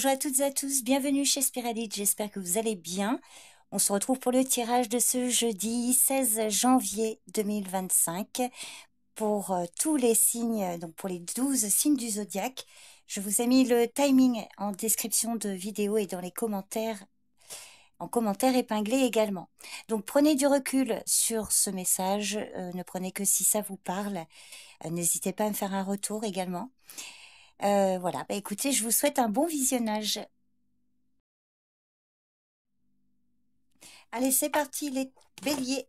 Bonjour à toutes et à tous, bienvenue chez Spiralite, j'espère que vous allez bien. On se retrouve pour le tirage de ce jeudi 16 janvier 2025 pour tous les signes, donc pour les 12 signes du zodiaque. Je vous ai mis le timing en description de vidéo et dans les commentaires, en commentaire épinglé également. Donc prenez du recul sur ce message, ne prenez que si ça vous parle. N'hésitez pas à me faire un retour également. Voilà, écoutez, je vous souhaite un bon visionnage. Allez, c'est parti les béliers.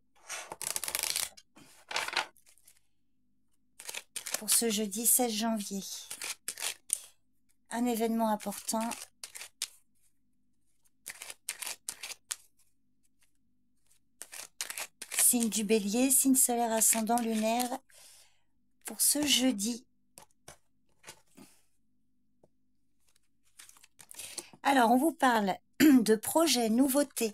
Pour ce jeudi 16 janvier. Un événement important. Signe du bélier, signe solaire ascendant lunaire. Pour ce jeudi. Alors, on vous parle de projets, nouveautés,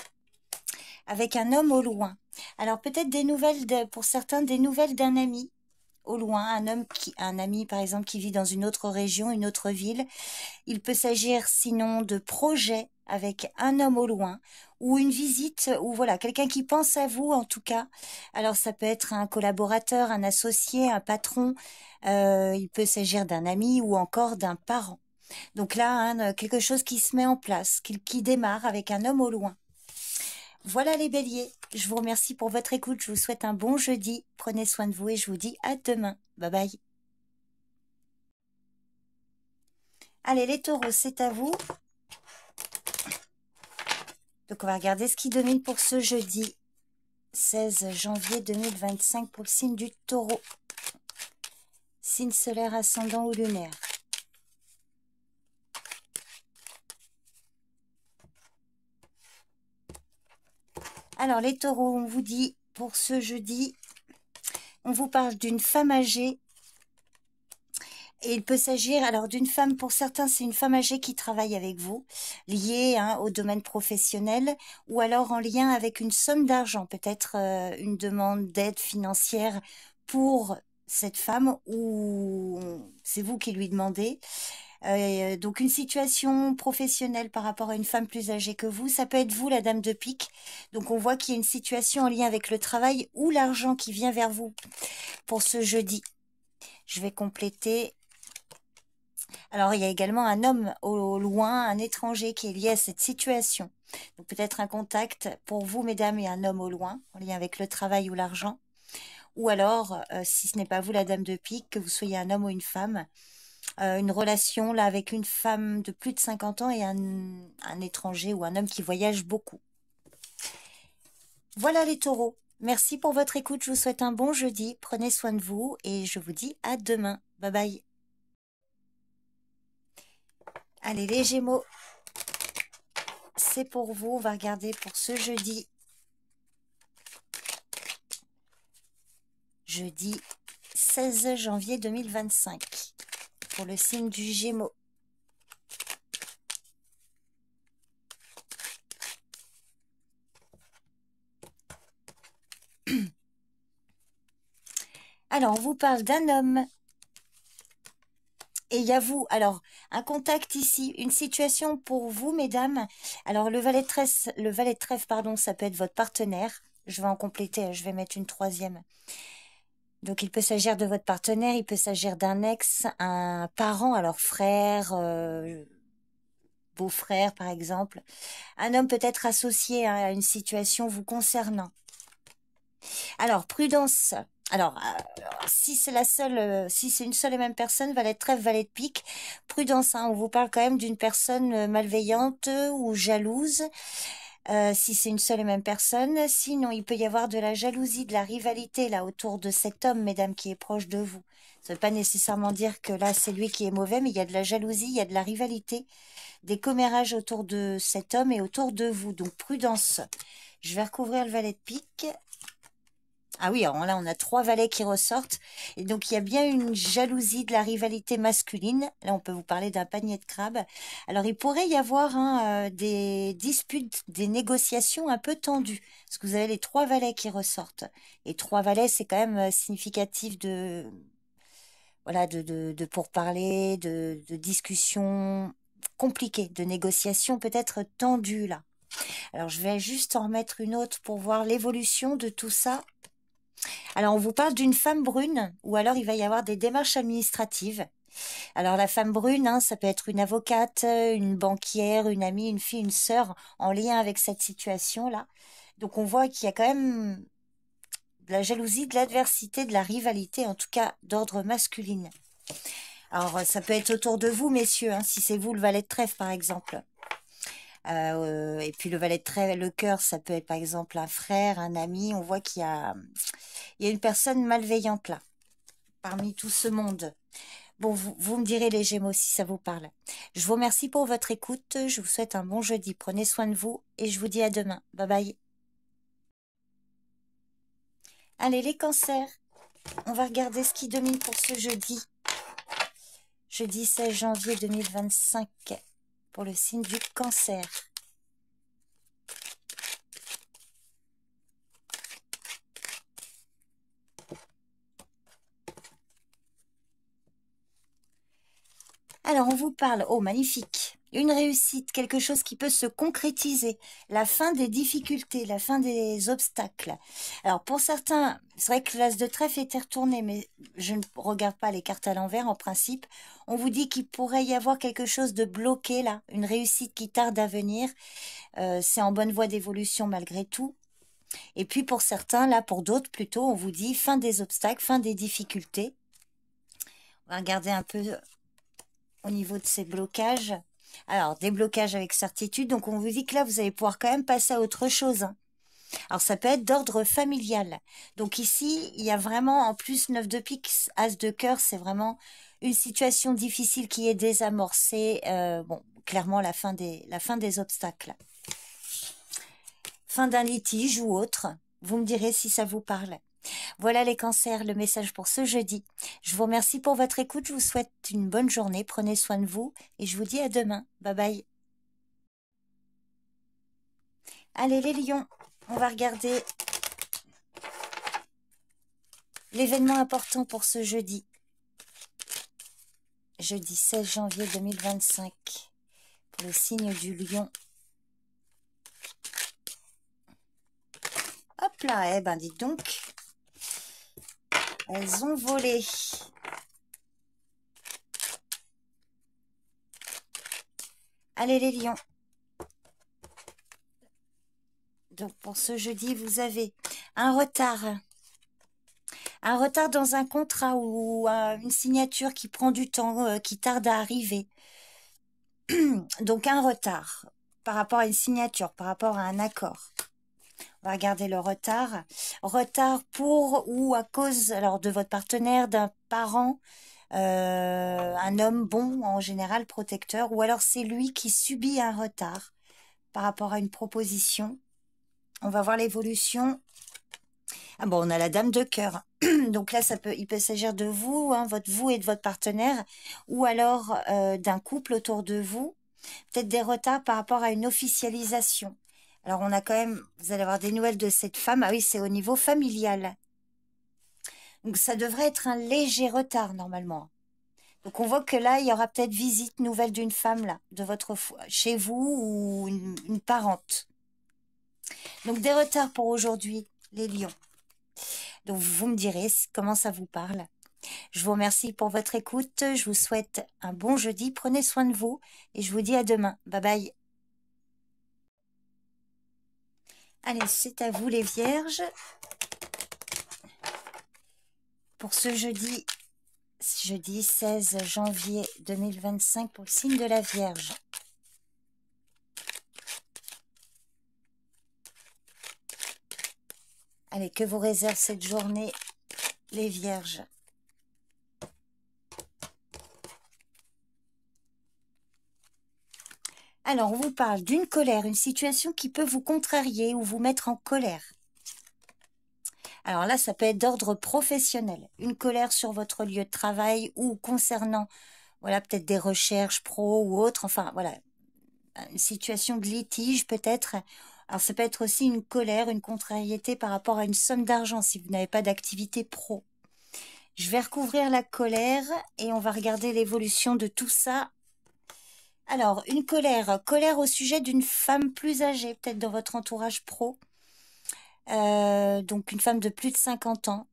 avec un homme au loin. Alors, peut-être des nouvelles, pour certains, des nouvelles d'un ami au loin, un ami par exemple qui vit dans une autre région, une autre ville. Il peut s'agir sinon de projets avec un homme au loin ou une visite ou voilà, quelqu'un qui pense à vous en tout cas. Alors ça peut être un collaborateur, un associé, un patron, il peut s'agir d'un ami ou encore d'un parent. Donc là, hein, quelque chose qui se met en place, qui démarre avec un homme au loin. Voilà les béliers, je vous remercie pour votre écoute, je vous souhaite un bon jeudi, prenez soin de vous et je vous dis à demain, bye bye. Allez les taureaux, c'est à vous. Donc on va regarder ce qui domine pour ce jeudi 16 janvier 2025 pour le signe du taureau. Signe solaire ascendant ou lunaire. Alors les taureaux, on vous dit pour ce jeudi, on vous parle d'une femme âgée. Et il peut s'agir alors d'une femme, pour certains c'est une femme âgée qui travaille avec vous, liée au domaine professionnel, ou alors en lien avec une somme d'argent, peut-être une demande d'aide financière pour cette femme, ou c'est vous qui lui demandez. Donc une situation professionnelle par rapport à une femme plus âgée que vous, ça peut être vous la dame de pique. Donc on voit qu'il y a une situation en lien avec le travail ou l'argent qui vient vers vous pour ce jeudi. Je vais compléter. Alors, il y a également un homme au loin, un étranger qui est lié à cette situation. Donc, peut-être un contact pour vous, mesdames, et un homme au loin, en lien avec le travail ou l'argent. Ou alors, si ce n'est pas vous, la dame de pique, que vous soyez un homme ou une femme, une relation là avec une femme de plus de 50 ans et un étranger ou un homme qui voyage beaucoup. Voilà les taureaux. Merci pour votre écoute. Je vous souhaite un bon jeudi. Prenez soin de vous et je vous dis à demain. Bye bye. Allez les Gémeaux, c'est pour vous. On va regarder pour ce jeudi. Jeudi 16 janvier 2025 pour le signe du Gémeaux. Alors, on vous parle d'un homme. Et il y a vous, alors, un contact ici, une situation pour vous, mesdames. Alors, le valet de trèfle, pardon, ça peut être votre partenaire. Je vais en compléter, je vais mettre une troisième. Donc, il peut s'agir de votre partenaire, il peut s'agir d'un ex, un parent, alors frère, beau-frère, par exemple. Un homme peut être associé à une situation vous concernant. Alors, prudence. Alors, si c'est si c'est une seule et même personne, valet de trèfle, valet de pique, prudence, on vous parle quand même d'une personne malveillante ou jalouse, si c'est une seule et même personne. Sinon, il peut y avoir de la jalousie, de la rivalité là autour de cet homme, mesdames, qui est proche de vous. Ça ne veut pas nécessairement dire que là, c'est lui qui est mauvais, mais il y a de la jalousie, il y a de la rivalité, des commérages autour de cet homme et autour de vous. Donc, prudence. Je vais recouvrir le valet de pique. Ah oui, alors là, on a 3 valets qui ressortent. Et donc, il y a bien une jalousie de la rivalité masculine. Là, on peut vous parler d'un panier de crabes. Alors, il pourrait y avoir des disputes, des négociations un peu tendues. Parce que vous avez les 3 valets qui ressortent. Et 3 valets, c'est quand même significatif de... Voilà, de pourparlers, de discussions. compliquée, de négociation peut-être tendue là. Alors, je vais juste en remettre une autre pour voir l'évolution de tout ça. Alors, on vous parle d'une femme brune, ou alors il va y avoir des démarches administratives. Alors, la femme brune, hein, ça peut être une avocate, une banquière, une amie, une fille, une sœur, en lien avec cette situation-là. Donc, on voit qu'il y a quand même de la jalousie, de l'adversité, de la rivalité, en tout cas d'ordre masculine. Alors, ça peut être autour de vous, messieurs, hein, si c'est vous le valet de trèfle, par exemple. Et puis le valet de trèfle, le cœur, ça peut être par exemple un frère, un ami. On voit il y a une personne malveillante là, parmi tout ce monde. Bon, vous me direz les Gémeaux si ça vous parle. Je vous remercie pour votre écoute. Je vous souhaite un bon jeudi. Prenez soin de vous et je vous dis à demain. Bye bye. Allez, les cancers, on va regarder ce qui domine pour ce jeudi. Jeudi 16 janvier 2025 pour le signe du cancer. Alors, on vous parle, oh magnifique, une réussite, quelque chose qui peut se concrétiser, la fin des difficultés, la fin des obstacles. Alors, pour certains, c'est vrai que l'as de trèfle était retourné, mais je ne regarde pas les cartes à l'envers en principe. On vous dit qu'il pourrait y avoir quelque chose de bloqué là, une réussite qui tarde à venir. C'est en bonne voie d'évolution malgré tout. Et puis pour certains, là pour d'autres plutôt, on vous dit fin des obstacles, fin des difficultés. On va regarder un peu au niveau de ces blocages. Alors, des blocages avec certitude. Donc, on vous dit que là, vous allez pouvoir quand même passer à autre chose. Hein. Alors, ça peut être d'ordre familial. Donc, ici, il y a vraiment, en plus, 9 de pique, as de cœur, c'est vraiment une situation difficile qui est désamorcée. Bon, clairement, la fin des obstacles. Fin d'un litige ou autre. Vous me direz si ça vous parle. Voilà les cancers, le message pour ce jeudi. Je vous remercie pour votre écoute, je vous souhaite une bonne journée, prenez soin de vous et je vous dis à demain. Bye bye. Allez les lions, on va regarder l'événement important pour ce jeudi. Jeudi 16 janvier 2025, pour le signe du lion. Hop là, eh ben dites donc, elles ont volé. Allez les lions. Donc pour ce jeudi, vous avez un retard. Un retard dans un contrat ou une signature qui prend du temps, qui tarde à arriver. Donc un retard par rapport à une signature, par rapport à un accord. On va regarder le retard. Retard pour ou à cause alors de votre partenaire, d'un parent, un homme bon en général, protecteur, ou alors c'est lui qui subit un retard par rapport à une proposition. On va voir l'évolution. Ah bon, on a la dame de cœur. Donc là, il peut s'agir de vous, hein, vous et de votre partenaire, ou alors d'un couple autour de vous. Peut-être des retards par rapport à une officialisation. Alors, on a quand même, vous allez avoir des nouvelles de cette femme. Ah oui, c'est au niveau familial. Donc, ça devrait être un léger retard, normalement. Donc, on voit que là, il y aura peut-être visite nouvelle d'une femme, là, de chez vous ou une parente. Donc, des retards pour aujourd'hui, les lions. Donc, vous me direz comment ça vous parle. Je vous remercie pour votre écoute. Je vous souhaite un bon jeudi. Prenez soin de vous et je vous dis à demain. Bye bye. Allez, c'est à vous les vierges. Pour ce jeudi 16 janvier 2025 pour le signe de la Vierge. Allez, que vous réserve cette journée, les Vierges. Alors, on vous parle d'une colère, une situation qui peut vous contrarier ou vous mettre en colère. Alors là, ça peut être d'ordre professionnel. Une colère sur votre lieu de travail ou concernant, voilà, peut-être des recherches pro ou autres. Enfin, voilà, une situation de litige peut-être. Alors, ça peut être aussi une colère, une contrariété par rapport à une somme d'argent si vous n'avez pas d'activité pro. Je vais recouvrir la colère et on va regarder l'évolution de tout ça Alors, une colère. Colère au sujet d'une femme plus âgée, peut-être dans votre entourage pro. Donc, une femme de plus de 50 ans.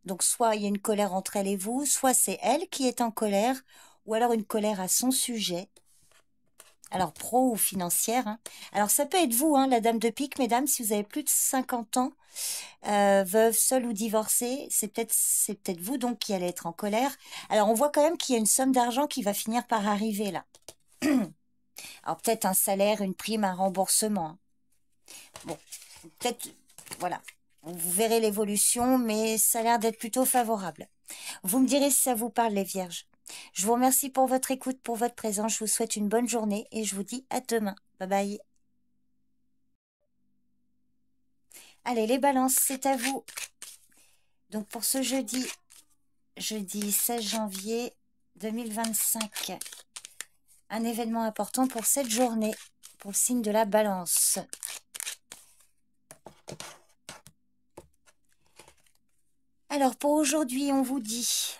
Donc, soit il y a une colère entre elle et vous, soit c'est elle qui est en colère, ou alors une colère à son sujet. Alors, pro ou financière, hein. Alors, ça peut être vous, hein, la dame de pique, mesdames, si vous avez plus de 50 ans, veuve, seule ou divorcée, c'est peut-être vous donc qui allez être en colère. Alors, on voit quand même qu'il y a une somme d'argent qui va finir par arriver là. Alors, peut-être un salaire, une prime, un remboursement, hein. Bon, peut-être, voilà. Vous verrez l'évolution, mais ça a l'air d'être plutôt favorable. Vous me direz si ça vous parle, les vierges. Je vous remercie pour votre écoute, pour votre présence. Je vous souhaite une bonne journée et je vous dis à demain. Bye bye. Allez, les balances, c'est à vous. Donc, pour ce jeudi 16 janvier 2025, un événement important pour cette journée, pour le signe de la balance. Alors, pour aujourd'hui, on vous dit...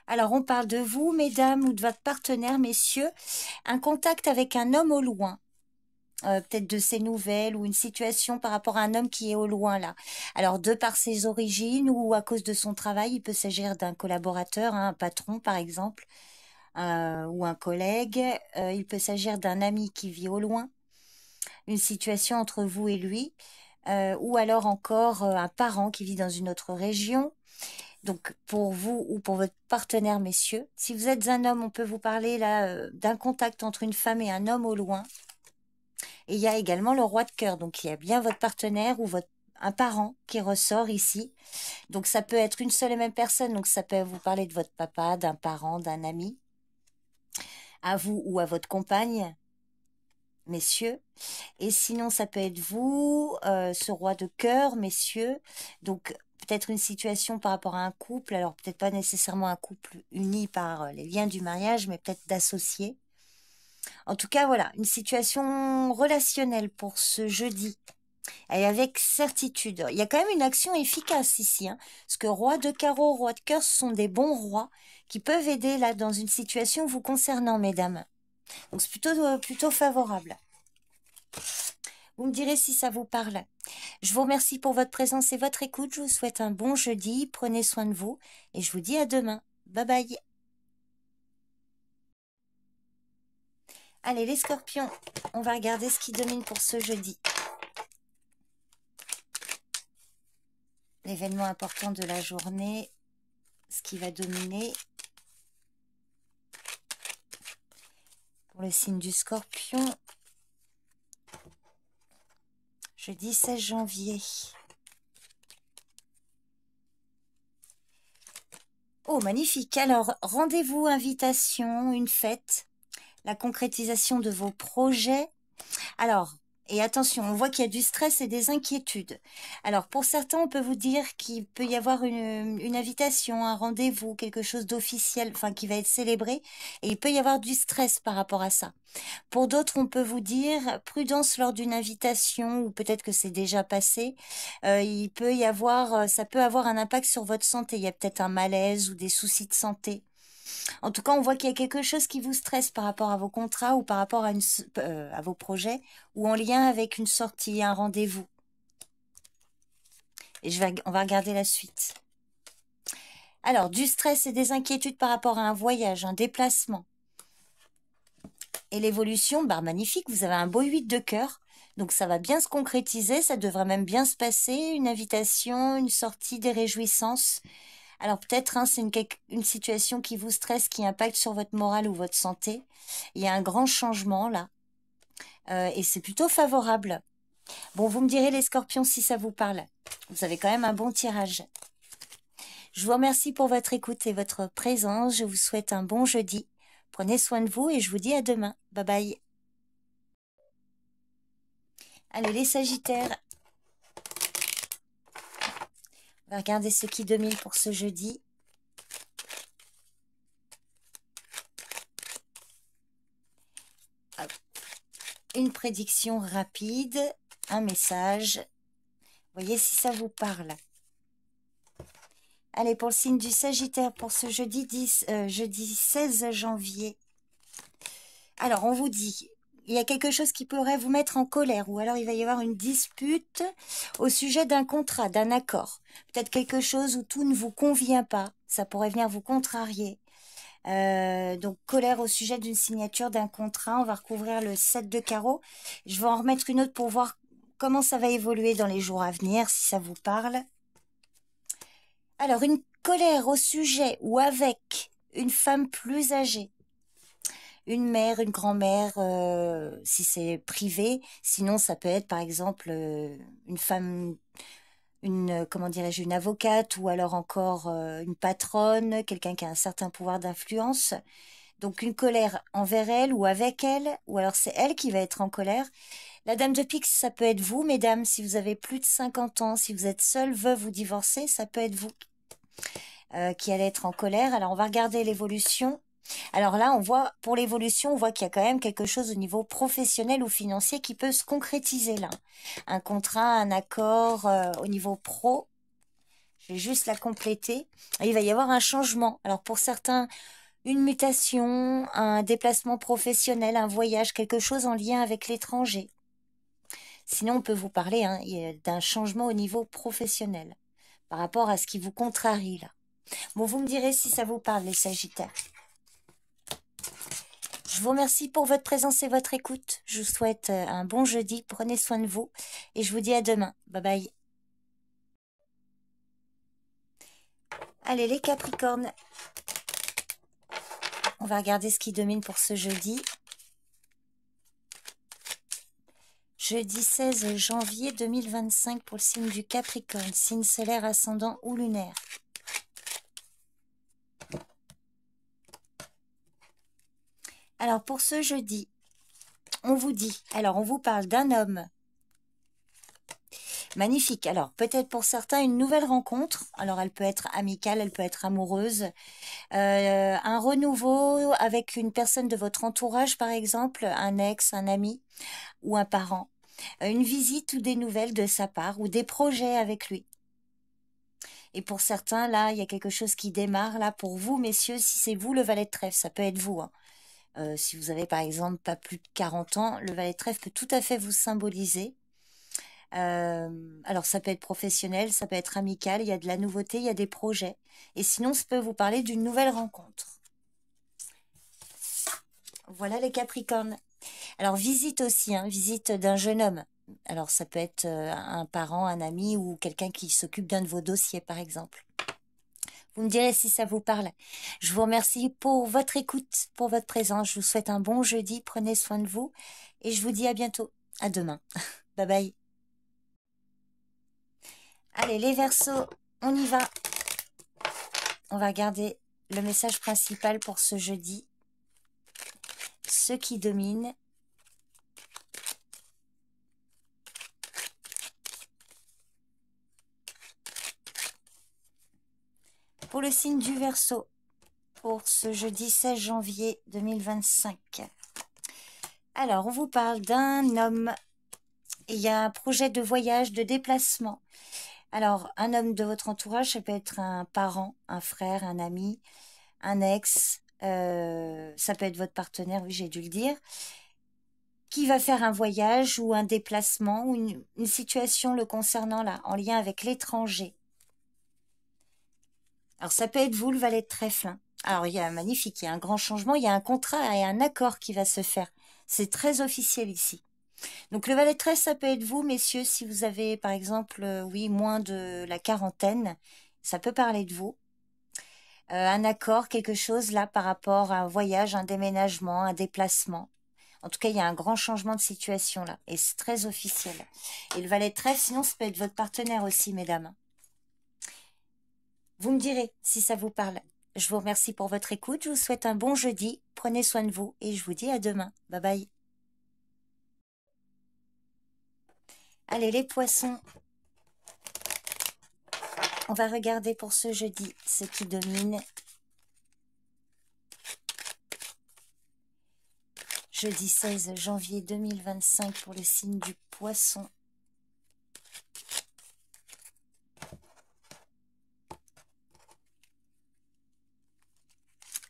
Alors, on parle de vous, mesdames, ou de votre partenaire, messieurs, un contact avec un homme au loin. Peut-être de ses nouvelles ou une situation par rapport à un homme qui est au loin là. Alors, de par ses origines ou à cause de son travail, il peut s'agir d'un collaborateur, hein, un patron par exemple, ou un collègue. Il peut s'agir d'un ami qui vit au loin, une situation entre vous et lui, ou alors encore un parent qui vit dans une autre région. Donc, pour vous ou pour votre partenaire, messieurs, si vous êtes un homme, on peut vous parler là d'un contact entre une femme et un homme au loin. Et il y a également le roi de cœur. Donc, il y a bien votre partenaire ou un parent qui ressort ici. Donc, ça peut être une seule et même personne. Donc, ça peut vous parler de votre papa, d'un parent, d'un ami, à vous ou à votre compagne, messieurs. Et sinon, ça peut être vous, ce roi de cœur, messieurs. Donc, peut-être une situation par rapport à un couple. Alors, peut-être pas nécessairement un couple uni par les liens du mariage, mais peut-être d'associés. En tout cas, voilà, une situation relationnelle pour ce jeudi. Et avec certitude. Il y a quand même une action efficace ici, hein, parce que roi de carreau, roi de cœur, ce sont des bons rois qui peuvent aider là dans une situation vous concernant, mesdames. Donc c'est plutôt favorable. Vous me direz si ça vous parle. Je vous remercie pour votre présence et votre écoute. Je vous souhaite un bon jeudi. Prenez soin de vous et je vous dis à demain. Bye bye. Allez les scorpions, on va regarder ce qui domine pour ce jeudi. L'événement important de la journée, ce qui va dominer. Pour le signe du scorpion, jeudi 16 janvier. Oh, magnifique. Alors, rendez-vous, invitation, une fête, la concrétisation de vos projets. Alors, et attention, on voit qu'il y a du stress et des inquiétudes. Alors, pour certains, on peut vous dire qu'il peut y avoir une invitation, un rendez-vous, quelque chose d'officiel, enfin, qui va être célébré, et il peut y avoir du stress par rapport à ça. Pour d'autres, on peut vous dire prudence lors d'une invitation, ou peut-être que c'est déjà passé. Il peut y avoir, ça peut avoir un impact sur votre santé. Il y a peut-être un malaise ou des soucis de santé. En tout cas, on voit qu'il y a quelque chose qui vous stresse par rapport à vos contrats ou par rapport à vos projets ou en lien avec une sortie, un rendez-vous. Et on va regarder la suite. Alors, du stress et des inquiétudes par rapport à un voyage, un déplacement. Et l'évolution, bah magnifique, vous avez un beau 8 de cœur. Donc ça va bien se concrétiser, ça devrait même bien se passer, une invitation, une sortie, des réjouissances. Alors peut-être hein, c'est une situation qui vous stresse, qui impacte sur votre morale ou votre santé. Il y a un grand changement là. Et c'est plutôt favorable. Bon, vous me direz les scorpions si ça vous parle. Vous avez quand même un bon tirage. Je vous remercie pour votre écoute et votre présence. Je vous souhaite un bon jeudi. Prenez soin de vous et je vous dis à demain. Bye bye. Allez, les sagittaires. On va regarder ce qui domine pour ce jeudi. Une prédiction rapide, un message. Voyez si ça vous parle. Allez, pour le signe du Sagittaire, pour ce jeudi 16 janvier Alors, on vous dit, il y a quelque chose qui pourrait vous mettre en colère, ou alors il va y avoir une dispute au sujet d'un contrat, d'un accord. Peut-être quelque chose où tout ne vous convient pas, ça pourrait venir vous contrarier. Donc, colère au sujet d'une signature d'un contrat. On va recouvrir le 7 de carreau. Je vais en remettre une autre pour voir comment ça va évoluer dans les jours à venir, si ça vous parle. Alors, une colère au sujet ou avec une femme plus âgée. Une mère, une grand-mère, si c'est privé. Sinon, ça peut être, par exemple, une femme, comment dirais-je, une avocate ou alors encore une patronne, quelqu'un qui a un certain pouvoir d'influence. Donc, une colère envers elle ou avec elle, ou alors c'est elle qui va être en colère. La dame de pique, ça peut être vous, mesdames, si vous avez plus de 50 ans, si vous êtes seule, veuve ou divorcée, ça peut être vous qui allez être en colère. Alors, on va regarder l'évolution. Alors là, on voit, pour l'évolution, on voit qu'il y a quand même quelque chose au niveau professionnel ou financier qui peut se concrétiser là. Un contrat, un accord au niveau pro. Je vais juste la compléter. Et il va y avoir un changement. Alors pour certains, une mutation, un déplacement professionnel, un voyage, quelque chose en lien avec l'étranger. Sinon, on peut vous parler d'un changement au niveau professionnel par rapport à ce qui vous contrarie là. Bon, vous me direz si ça vous parle, les Sagittaires. Je vous remercie pour votre présence et votre écoute. Je vous souhaite un bon jeudi. Prenez soin de vous et je vous dis à demain. Bye bye. Allez, les Capricornes. On va regarder ce qui domine pour ce jeudi. Jeudi 16 janvier 2025 pour le signe du Capricorne, signe solaire, ascendant ou lunaire. Alors, pour ce jeudi, on vous dit, alors on vous parle d'un homme magnifique. Alors, peut-être pour certains, une nouvelle rencontre. Alors, elle peut être amicale, elle peut être amoureuse. Un renouveau avec une personne de votre entourage, par exemple, un ex, un ami ou un parent. Une visite ou des nouvelles de sa part ou des projets avec lui. Et pour certains, là, il y a quelque chose qui démarre. Là, pour vous, messieurs, si c'est vous, le valet de trèfle, ça peut être vous. Si vous avez, par exemple, pas plus de 40 ans, le valet de trèfle peut tout à fait vous symboliser. Alors, ça peut être professionnel, ça peut être amical, il y a de la nouveauté, il y a des projets. Et sinon, ça peut vous parler d'une nouvelle rencontre. Voilà les Capricornes. Alors, visite aussi, visite d'un jeune homme. Alors, ça peut être un parent, un ami ou quelqu'un qui s'occupe d'un de vos dossiers, par exemple. Vous me direz si ça vous parle. Je vous remercie pour votre écoute, pour votre présence. Je vous souhaite un bon jeudi. Prenez soin de vous. Et je vous dis à bientôt. À demain. Bye bye. Allez, les Verseaux, on y va. On va regarder le message principal pour ce jeudi. Ce qui domine. Pour le signe du Verseau, pour ce jeudi 16 janvier 2025. Alors, on vous parle d'un homme. Il y a un projet de voyage, de déplacement. Alors, un homme de votre entourage, ça peut être un parent, un frère, un ami, un ex, ça peut être votre partenaire, oui, j'ai dû le dire, qui va faire un voyage ou un déplacement ou une situation le concernant là, en lien avec l'étranger. Alors, ça peut être vous, le valet de trèfle. Alors, il y a magnifique, il y a un grand changement, il y a un contrat et un accord qui va se faire. C'est très officiel ici. Donc, le valet de trèfle, ça peut être vous, messieurs, si vous avez, par exemple, oui, moins de la quarantaine, ça peut parler de vous. Un accord, quelque chose là par rapport à un voyage, un déménagement, un déplacement. En tout cas, il y a un grand changement de situation là et c'est très officiel. Et le valet de trèfle, sinon, ça peut être votre partenaire aussi, mesdames. Vous me direz si ça vous parle. Je vous remercie pour votre écoute. Je vous souhaite un bon jeudi. Prenez soin de vous et je vous dis à demain. Bye bye. Allez, les poissons. On va regarder pour ce jeudi ce qui domine. Jeudi 16 janvier 2025 pour le signe du Poisson.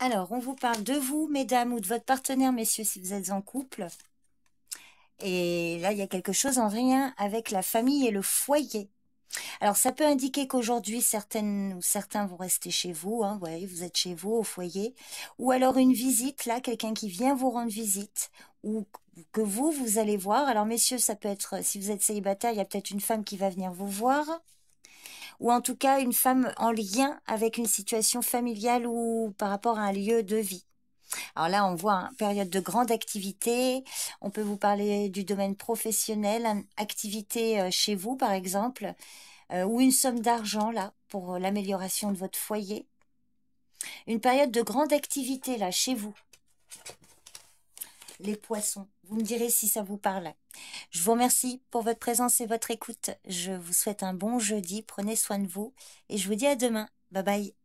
Alors, on vous parle de vous, mesdames, ou de votre partenaire, messieurs, si vous êtes en couple. Et là, il y a quelque chose en lien avec la famille et le foyer. Alors, ça peut indiquer qu'aujourd'hui, certaines ou certains vont rester chez vous, hein, ouais, vous êtes chez vous, au foyer. Ou alors une visite, là, quelqu'un qui vient vous rendre visite. Ou que vous allez voir. Alors, messieurs, ça peut être, si vous êtes célibataire, il y a peut-être une femme qui va venir vous voir. Ou en tout cas, une femme en lien avec une situation familiale ou par rapport à un lieu de vie. Alors là, on voit une période de grande activité. On peut vous parler du domaine professionnel, une activité chez vous, par exemple, ou une somme d'argent, là, pour l'amélioration de votre foyer. Une période de grande activité, là, chez vous. Les poissons. Vous me direz si ça vous parle. Je vous remercie pour votre présence et votre écoute. Je vous souhaite un bon jeudi. Prenez soin de vous. Et je vous dis à demain. Bye bye.